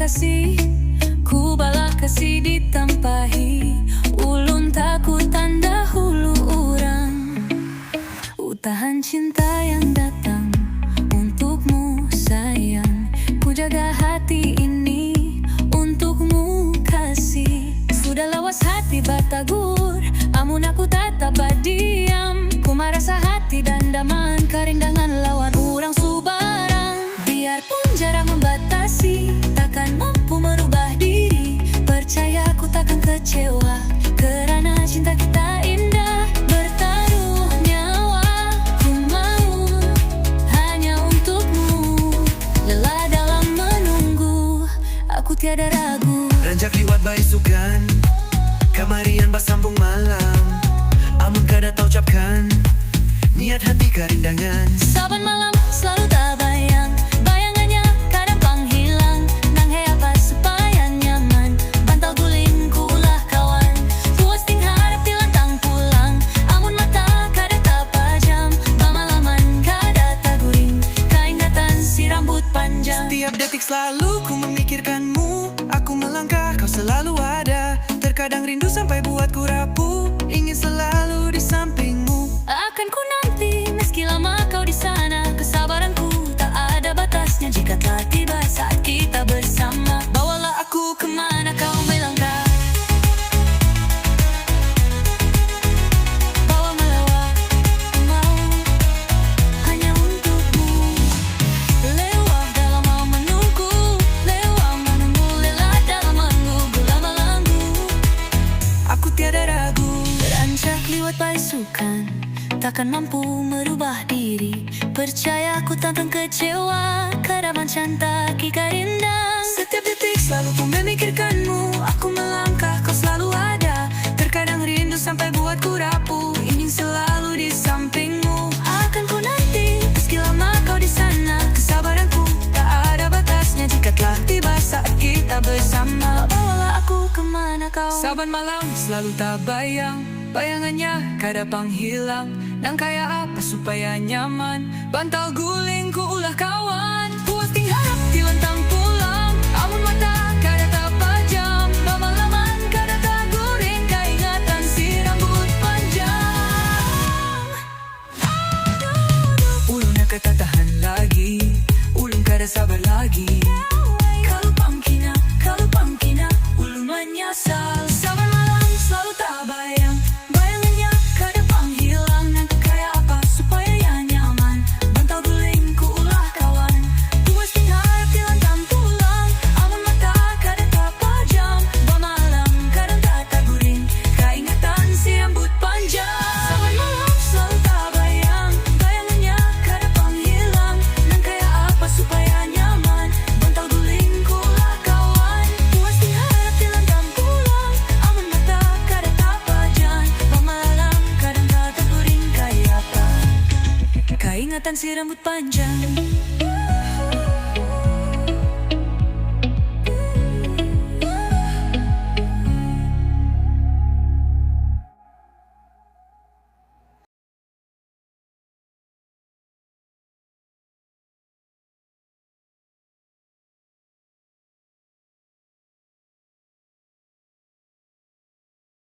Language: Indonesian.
kasih, ku balas kasih ditampahi. Ulun takut tanda hulu orang. Utahan cinta yang datang untukmu sayang. Ku jaga hati ini untukmu kasih. Sudah lawas hati batagur, amun aku tetap badiam. Ku merasa hati dan daman kerindangan lawan orang subarang. Biarpun jarak membatasi, takkan mampu merubah diri. Percaya aku takkan kecewa, kerana cinta kita indah. Bertaruh nyawa, ku mau hanya untukmu. Lelah dalam menunggu, aku tiada ragu. Ranjak liwat baisukan, kamarian basambung malam. Amun kada tau ucapkan niat hati kerindangan. Saban malam selalu tak bayang, bayangannya kadang panghilang. Nang hei apa supaya nyaman, bantal guling ku ulah kawan. Puas ting harap dilantang pulang, amun mata kada tak pajam. Bamalaman kada tak guring, keingatan si rambut panjang. Setiap detik selalu ku memikirkanmu. Aku melangkah, kau selalu ada. Terkadang rindu sampai buatku rapuh, ingin selalu di sampingmu. Akan ku nanti meski lama kau di sana. Kesabaranku tak ada batasnya. Jika telah tiba saat kita bersama, bawalah aku kemana kau melangkah. Bawa melawat, mau hanya untukmu. Lewat dalam mau menunggu, lewat menunggu, lelah dalam menunggu lama-lamu. Aku tiada ragu. Rancak liwat baisukan, takkan mampu merubah diri. Percaya aku takkan kecewa, keraman cinta kita rindang. Setiap detik selalu ku memikirkanmu. Aku melangkah, kau selalu ada. Terkadang rindu sampai buatku rapuh, ingin selalu di sampingmu. Akan ku nanti meski lama kau di sana. Kesabaranku tak ada batasnya. Jika telah tiba saat kita bersama, Bawalah aku kemana kau. saban malam selalu tak bayang, bayangannya kada panghilang. Nang kaya apa supaya nyaman, bantal guling ku ulah kawan. Puas ting harap dilantang pulang, amun mata kada tak pajam. Bamalaman kada tak guring, keingatan si rambut panjang. Ulunnya kata tahan lagi, ulun kada sabar lagi. Kalau pangkina, ulun menyesal. Saban malam selalu tak bayang, bayangannya kada panghilang. Nang kaya apa supaya ya nyaman, bantal guling ku ulah kawan. Puas ting harap dilantang pulang, amun mata kada tak pajam. Bamalam kadang tak guring, keingatan si rambut panjang. Saban malam selalu tak bayang, bayangannya kada panghilang. Nang kaya apa supaya nyaman, bantal guling ku ulah kawan. Puas ting harap dilantang pulang, amun mata kada tak pajam. Bamalam kadang tak guring kaya apa, keingatan si rambut panjang.